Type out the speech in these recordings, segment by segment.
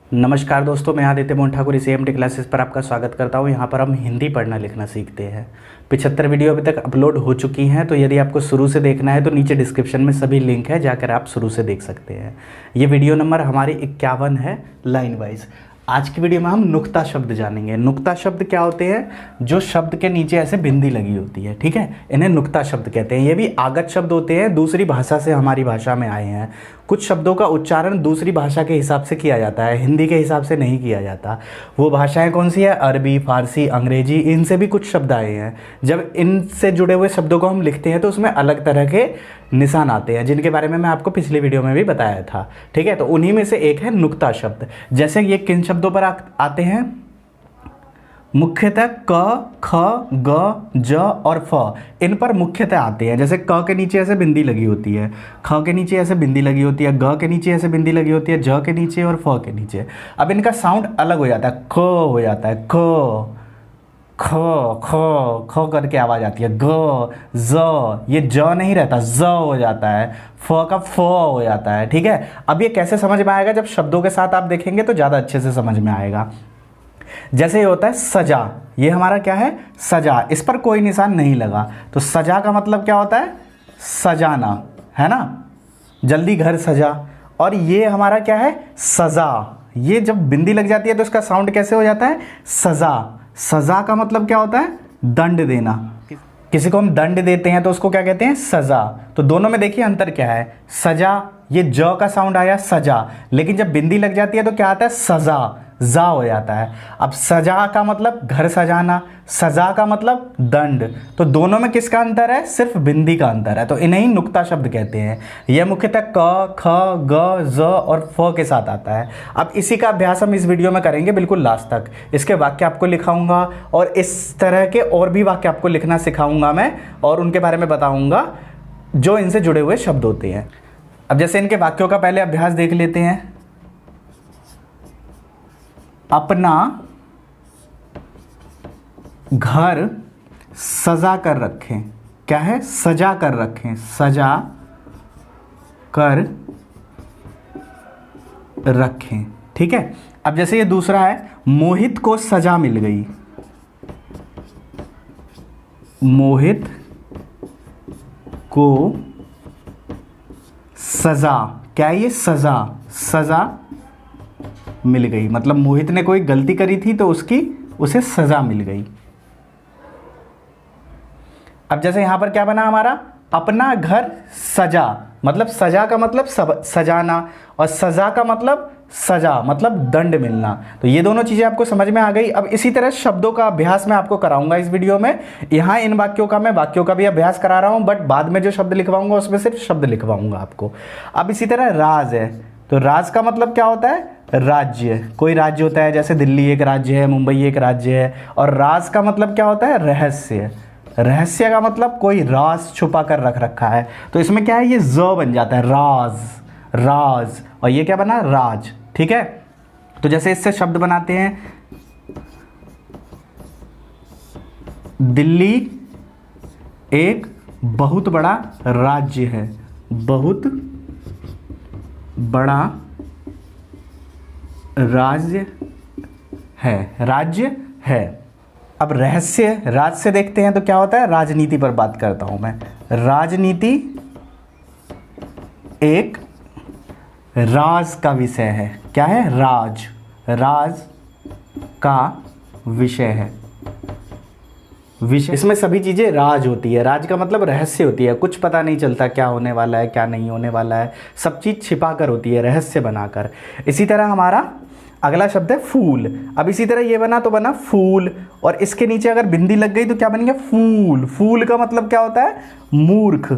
नमस्कार दोस्तों, मैं आदित्य मोहन ठाकुर इस एएमटी क्लासेस पर आपका स्वागत करता हूं। यहां पर हम हिंदी पढ़ना लिखना सीखते हैं। 75 वीडियो अभी तक अपलोड हो चुकी हैं, तो यदि आपको शुरू से देखना है तो नीचे डिस्क्रिप्शन में सभी लिंक है, जाकर आप शुरू से देख सकते हैं। ये वीडियो नंबर हमारी 51 है लाइन वाइज। आज की वीडियो में हम नुक्ता शब्द जानेंगे। नुक्ता शब्द क्या होते हैं? जो शब्द के नीचे ऐसे बिंदी लगी होती है, ठीक है, इन्हें नुक्ता शब्द कहते हैं। ये भी आगत शब्द होते हैं, दूसरी भाषा से हमारी भाषा में आए हैं। कुछ शब्दों का उच्चारण दूसरी भाषा के हिसाब से किया जाता है, हिंदी के हिसाब से नहीं किया जाता। वो भाषाएं कौन सी है? अरबी, फारसी, अंग्रेजी, इनसे भी कुछ शब्द आए हैं। जब इनसे जुड़े हुए शब्दों को हम लिखते हैं तो उसमें अलग तरह के निशान आते हैं, जिनके बारे में मैं आपको पिछली वीडियो में भी बताया था, ठीक है। तो उन्हीं में से एक है नुक्ता शब्द। जैसे ये किन शब्दों पर आते हैं? मुख्यतः क, ख, ग, ज और फ, इन पर मुख्यतः आते हैं। जैसे क के नीचे ऐसे बिंदी लगी होती है, ख के नीचे ऐसे बिंदी लगी होती है, ग के नीचे ऐसे बिंदी लगी होती है, ज के नीचे और फ के नीचे। अब इनका साउंड अलग हो जाता है, ख हो जाता है, ख ख ख ख करके आवाज़ आती है। ग, ज, ये ज नहीं रहता, ज हो जाता है। फ का फ हो जाता है, ठीक है। अब ये कैसे समझ में आएगा? जब शब्दों के साथ आप देखेंगे तो ज़्यादा अच्छे से समझ में आएगा। जैसे ये होता है सजा, ये हमारा क्या है? सजा। इस पर कोई निशान नहीं लगा, तो सजा का मतलब क्या होता है? सजाना, है ना। जल्दी घर सजा। और ये हमारा क्या है? सजा। ये जब बिंदी लग जाती है तो इसका साउंड कैसे हो जाता है? सजा। सजा का मतलब क्या होता है? दंड देना। किसी को हम दंड देते हैं तो उसको क्या कहते हैं? सजा। तो दोनों में देखिए अंतर क्या है। सजा, ये ज का साउंड आया सजा, लेकिन जब बिंदी लग जाती है तो क्या आता है? सजा, जा हो जाता है। अब सजा का मतलब घर सजाना, सजा का मतलब दंड। तो दोनों में किसका अंतर है? सिर्फ बिंदी का अंतर है। तो इन्हें ही नुक्ता शब्द कहते हैं। यह मुख्यतः क, ख, ग, ज और फ के साथ आता है। अब इसी का अभ्यास हम इस वीडियो में करेंगे बिल्कुल लास्ट तक। इसके वाक्य आपको लिखाऊंगा और इस तरह के और भी वाक्य आपको लिखना सिखाऊंगा मैं, और उनके बारे में बताऊंगा जो इनसे जुड़े हुए शब्द होते हैं। अब जैसे इनके वाक्यों का पहले अभ्यास देख लेते हैं। अपना घर सजा कर रखें। क्या है? सजा कर रखें, सजा कर रखें, ठीक है। अब जैसे ये दूसरा है, मोहित को सजा मिल गई। मोहित को सजा, क्या है ये? सजा, सजा मिल गई, मतलब मोहित ने कोई गलती करी थी तो उसे सजा मिल गई। अब जैसे यहां पर क्या बना हमारा? अपना घर सजा, मतलब सजा का मतलब सजाना, और सजा का मतलब सजा, मतलब दंड मिलना। तो ये दोनों चीजें आपको समझ में आ गई। अब इसी तरह शब्दों का अभ्यास मैं आपको कराऊंगा इस वीडियो में। यहाँ इन वाक्यों का मैं वाक्यों का भी अभ्यास करा रहा हूं, बट बाद में जो शब्द लिखवाऊंगा उसमें सिर्फ शब्द लिखवाऊंगा आपको। अब इसी तरह राज है, तो राज का मतलब क्या होता है? राज्य। कोई राज्य होता है, जैसे दिल्ली एक राज्य है, मुंबई एक राज्य है। और राज का मतलब क्या होता है? रहस्य। रहस्य का मतलब कोई राज छुपा कर रख रखा है। तो इसमें क्या है? ये ज बन जाता है, राज, राज। और ये क्या बना? राज, ठीक है। तो जैसे इससे शब्द बनाते हैं, दिल्ली एक बहुत बड़ा राज्य है। बहुत बड़ा राज्य है, राज्य है। अब रहस्य, राज से देखते हैं तो क्या होता है? राजनीति पर बात करता हूं मैं। राजनीति एक राज का विषय है। क्या है? राज, राज का विषय है। विषय, इसमें सभी चीजें राज होती है। राज का मतलब रहस्य होती है, कुछ पता नहीं चलता क्या होने वाला है क्या नहीं होने वाला है, सब चीज छिपा कर होती है, रहस्य बनाकर। इसी तरह हमारा अगला शब्द है फूल। अब इसी तरह ये बना तो बना फूल, और इसके नीचे अगर बिंदी लग गई तो क्या बन गया? फूल। फूल का मतलब क्या होता है? मूर्ख।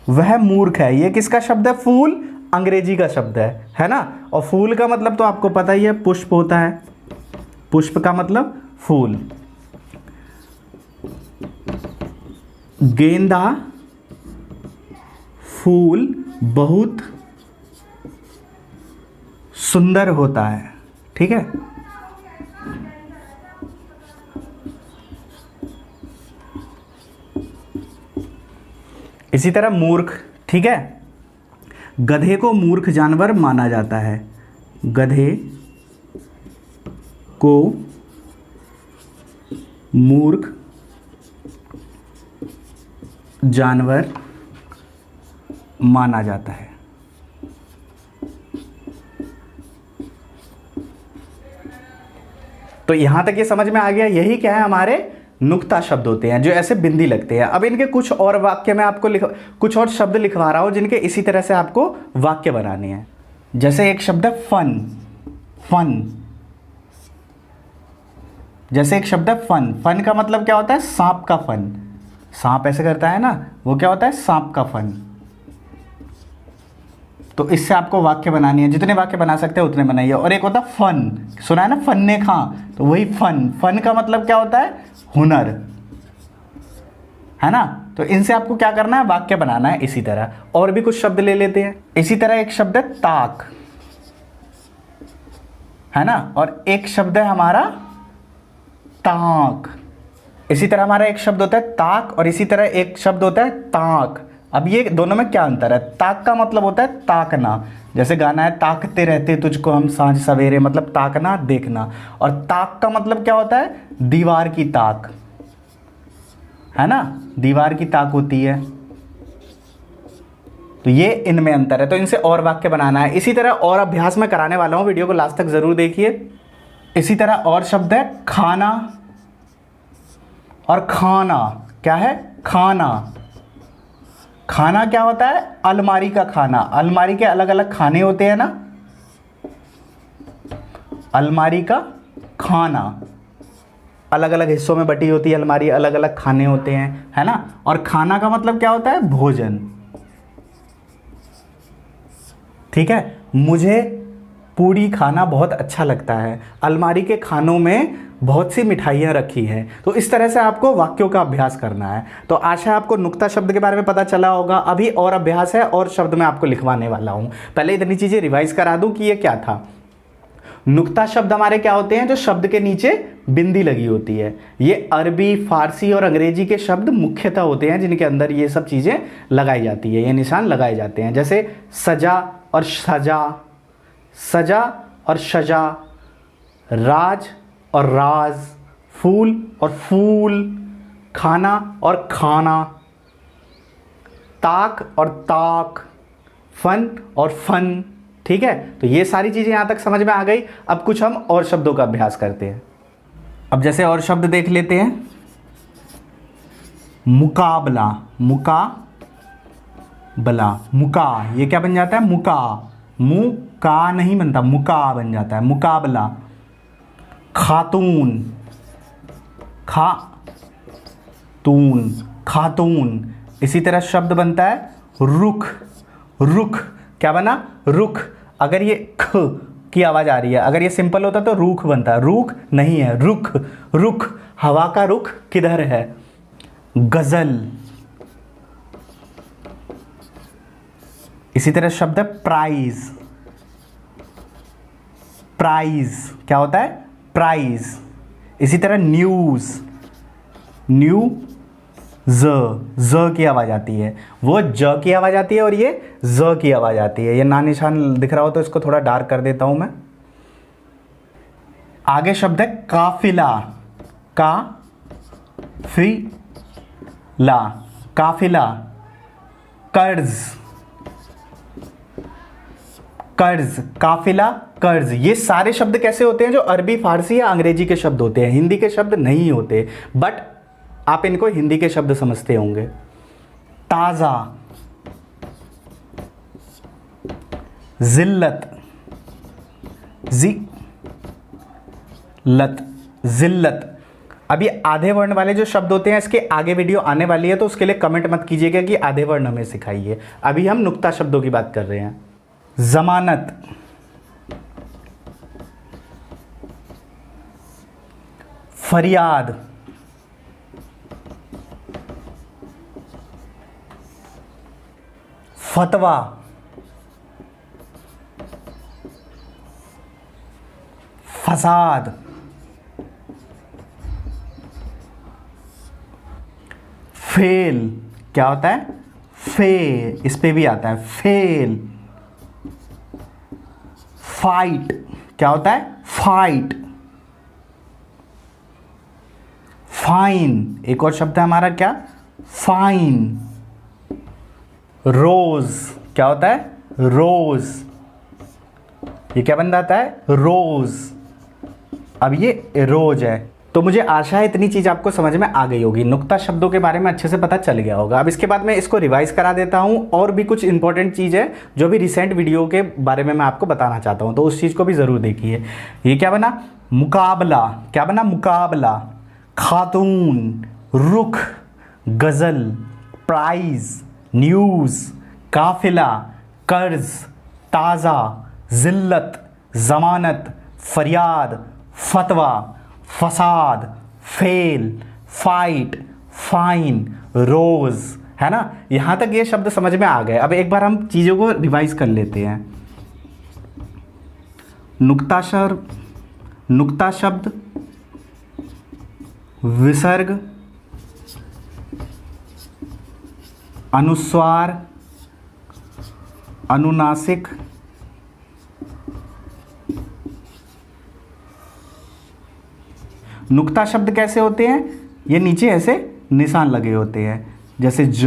वह मूर्ख है। ये किसका शब्द है? फूल अंग्रेजी का शब्द है ना। और फूल का मतलब तो आपको पता ही है, पुष्प होता है। पुष्प का मतलब फूल। गेंदा फूल बहुत सुंदर होता है, ठीक है। इसी तरह मूर्ख, ठीक है। गधे को मूर्ख जानवर माना जाता है। गधे को मूर्ख जानवर माना जाता है। तो यहां तक ये समझ में आ गया, यही क्या है, हमारे नुक्ता शब्द होते हैं जो ऐसे बिंदी लगते हैं। अब इनके कुछ और वाक्य में आपको कुछ और शब्द लिखवा रहा हूं जिनके इसी तरह से आपको वाक्य बनाने हैं। जैसे एक शब्द है फन, फन, जैसे एक शब्द है फन, फन का मतलब क्या होता है, सांप का फन, सांप ऐसे करता है ना, वो क्या होता है, सांप का फन। तो इससे आपको वाक्य बनानी है, जितने वाक्य बना सकते हैं उतने बनाइए। और एक होता है फन, सुना है ना, फन ने खा, तो वही फन, फन का मतलब क्या होता है, हुनर, है ना। तो इनसे आपको क्या करना है, वाक्य बनाना है इसी तरह। और भी कुछ शब्द ले लेते हैं। इसी तरह एक शब्द है ताक, है ना, और एक शब्द है हमारा ताक। इसी तरह हमारा एक शब्द होता है ताक और इसी तरह एक शब्द होता है ताक। अब ये दोनों में क्या अंतर है, ताक का मतलब होता है ताकना, जैसे गाना है ताकते रहते तुझको हम सांझ सवेरे, मतलब ताकना, देखना। और ताक का मतलब क्या होता है, दीवार की ताक, है ना, दीवार की ताक होती है। तो ये इनमें अंतर है। तो इनसे और वाक्य बनाना है। इसी तरह और अभ्यास में कराने वाला हूं, वीडियो को लास्ट तक जरूर देखिए। इसी तरह और शब्द है खाना और खाना। क्या है, खाना, खाना क्या होता है, अलमारी का खाना। अलमारी के अलग अलग खाने होते हैं ना, अलमारी का खाना, अलग अलग हिस्सों में बटी होती है अलमारी, अलग अलग खाने होते हैं, है ना। और खाना का मतलब क्या होता है, भोजन। ठीक है, मुझे पूड़ी खाना बहुत अच्छा लगता है, अलमारी के खानों में बहुत सी मिठाइयाँ रखी हैं। तो इस तरह से आपको वाक्यों का अभ्यास करना है। तो आशा है आपको नुक्ता शब्द के बारे में पता चला होगा। अभी और अभ्यास है और शब्द मैं आपको लिखवाने वाला हूँ। पहले इतनी चीज़ें रिवाइज करा दूँ कि ये क्या था। नुक्ता शब्द हमारे क्या होते हैं, जो शब्द के नीचे बिंदी लगी होती है। ये अरबी, फारसी और अंग्रेजी के शब्द मुख्यतः होते हैं जिनके अंदर ये सब चीज़ें लगाई जाती है, ये निशान लगाए जाते हैं। जैसे सजा और सजा, सजा और सजा, राज और राज, फूल और फूल, खाना और खाना, ताक और ताक, फन और फन। ठीक है, तो ये सारी चीज़ें यहाँ तक समझ में आ गई। अब कुछ हम और शब्दों का अभ्यास करते हैं। अब जैसे और शब्द देख लेते हैं। मुकाबला, मुकाबला, मुका, ये क्या बन जाता है, मुका, मुका नहीं बनता, मुका बन जाता है, मुकाबला। खातून, खातून, खातून। इसी तरह शब्द बनता है रुख, रुख, क्या बना, रुख। अगर ये ख की आवाज आ रही है, अगर ये सिंपल होता तो रूख बनता, रूख नहीं है, रुख, रुख। हवा का रुख किधर है, गजल। इसी तरह शब्द है प्राइज, प्राइज क्या होता है, प्राइज। इसी तरह न्यूज, न्यू, ज की आवाज आती है, वो ज की आवाज आती है और ये ज की आवाज आती है। ये ना निशान दिख रहा हो तो इसको थोड़ा डार्क कर देता हूं मैं। आगे शब्द है काफिला, काफिला, काफिला। कर्ज, कर्ज, काफिला, कर्ज। ये सारे शब्द कैसे होते हैं, जो अरबी, फारसी या अंग्रेजी के शब्द होते हैं, हिंदी के शब्द नहीं होते, बट आप इनको हिंदी के शब्द समझते होंगे। ताजा, जिल्लत, लत, जिल्लत। अब ये आधे वर्ण वाले जो शब्द होते हैं, इसके आगे वीडियो आने वाली है, तो उसके लिए कमेंट मत कीजिएगा कि आधे वर्ण हमें सिखाइए। अभी हम नुक्ता शब्दों की बात कर रहे हैं। जमानत, फरियाद, फतवा, फसाद, फेल। क्या होता है, फेल, इस पे भी आता है, फेल। फाइट, क्या होता है, फाइट। फाइन, एक और शब्द है हमारा क्या, फाइन। रोज, क्या होता है, रोज, ये क्या बन जाता है, रोज। अब ये रोज है। तो मुझे आशा है इतनी चीज़ आपको समझ में आ गई होगी, नुक्ता शब्दों के बारे में अच्छे से पता चल गया होगा। अब इसके बाद मैं इसको रिवाइज करा देता हूँ, और भी कुछ इंपॉर्टेंट चीज़ है जो भी रिसेंट वीडियो के बारे में मैं आपको बताना चाहता हूँ, तो उस चीज़ को भी ज़रूर देखिए। ये क्या बना, मुकाबला, क्या बना, मुकाबला। खातून, रुख, गज़ल, प्राइज, न्यूज़, काफिला, कर्ज, ताज़ा, ज़िल्लत, ज़मानत, फरियाद, फतवा, फसाद, फेल, फाइट, फाइन, रोज, है ना। यहां तक ये शब्द समझ में आ गए। अब एक बार हम चीज़ों को रिवाइज कर लेते हैं। नुक्ता शब्द, विसर्ग, अनुस्वार, अनुनासिक, नुक्ता शब्द कैसे होते हैं, ये नीचे ऐसे निशान लगे होते हैं, जैसे ज,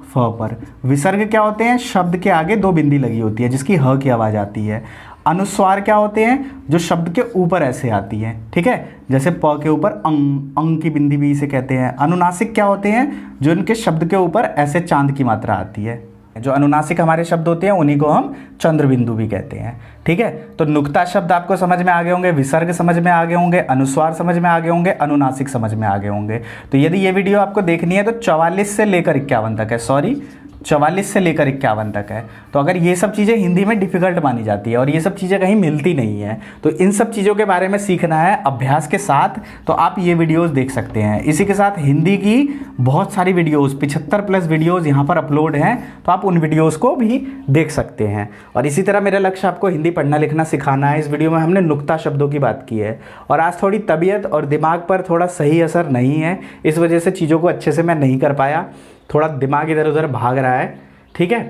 फ पर। विसर्ग क्या होते हैं, शब्द के आगे दो बिंदी लगी होती है जिसकी ह की आवाज़ आती है। अनुस्वार क्या होते हैं, जो शब्द के ऊपर ऐसे आती है, ठीक है, जैसे प के ऊपर अंग की बिंदी भी इसे कहते हैं। अनुनासिक क्या होते हैं, जो इनके शब्द के ऊपर ऐसे चांद की मात्रा आती है। जो अनुनासिक हमारे शब्द होते हैं उन्हीं को हम चंद्र बिंदु भी कहते हैं, ठीक है। तो नुक्ता शब्द आपको समझ में आ गए होंगे, विसर्ग समझ में आ गए होंगे, अनुस्वार समझ में आ गए होंगे, अनुनासिक समझ में आ गए होंगे। तो यदि ये वीडियो आपको देखनी है तो 44 से लेकर 51 तक है, 44 से लेकर 51 तक है। तो अगर ये सब चीज़ें हिंदी में डिफ़िकल्ट मानी जाती है और ये सब चीज़ें कहीं मिलती नहीं है, तो इन सब चीज़ों के बारे में सीखना है अभ्यास के साथ, तो आप ये वीडियोस देख सकते हैं। इसी के साथ हिंदी की बहुत सारी वीडियोस, 75+ वीडियोस यहाँ पर अपलोड हैं, तो आप उन वीडियोस को भी देख सकते हैं। और इसी तरह मेरा लक्ष्य आपको हिंदी पढ़ना लिखना सिखाना है। इस वीडियो में हमने नुक्ता शब्दों की बात की है, और आज थोड़ी तबीयत और दिमाग पर थोड़ा सही असर नहीं है, इस वजह से चीज़ों को अच्छे से मैं नहीं कर पाया, थोड़ा दिमाग इधर उधर भाग रहा है, ठीक है।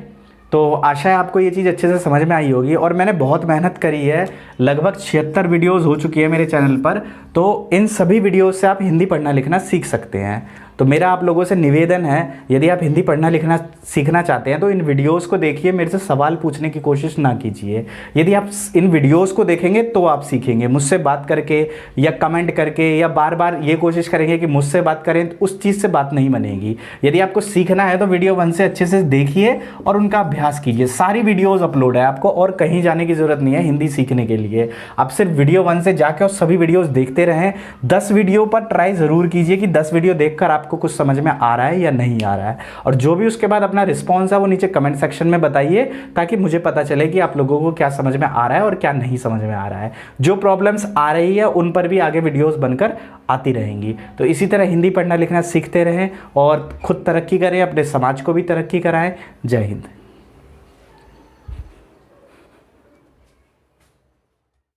तो आशा है आपको ये चीज़ अच्छे से समझ में आई होगी। और मैंने बहुत मेहनत करी है, लगभग 76 वीडियोस हो चुकी है मेरे चैनल पर, तो इन सभी वीडियोस से आप हिंदी पढ़ना लिखना सीख सकते हैं। तो मेरा आप लोगों से निवेदन है, यदि आप हिंदी पढ़ना लिखना सीखना चाहते हैं तो इन वीडियोस को देखिए, मेरे से सवाल पूछने की कोशिश ना कीजिए। यदि आप इन वीडियोस को देखेंगे तो आप सीखेंगे, मुझसे बात करके या कमेंट करके या बार बार ये कोशिश करेंगे कि मुझसे बात करें, तो उस चीज़ से बात नहीं बनेगी। यदि आपको सीखना है तो वीडियो 1 से अच्छे से देखिए और उनका अभ्यास कीजिए। सारी वीडियोज़ अपलोड है, आपको और कहीं जाने की ज़रूरत नहीं है हिंदी सीखने के लिए। आप सिर्फ वीडियो 1 से जाके और सभी वीडियोज़ देखते रहें। 10 वीडियो पर ट्राई ज़रूर कीजिए कि 10 वीडियो देखकर आपको कुछ समझ में आ रहा है या नहीं आ रहा है, और जो भी उसके बाद अपना रिस्पॉन्स है वो नीचे कमेंट सेक्शन में बताइए, ताकि मुझे पता चले कि आप लोगों को क्या समझ में आ रहा है और क्या नहीं समझ में आ रहा है। जो प्रॉब्लम्स आ रही है उन पर भी आगे वीडियोस बनकर आती रहेंगी। तो इसी तरह हिंदी पढ़ना लिखना सीखते रहें और खुद तरक्की करें, अपने समाज को भी तरक्की कराएं। जय हिंद।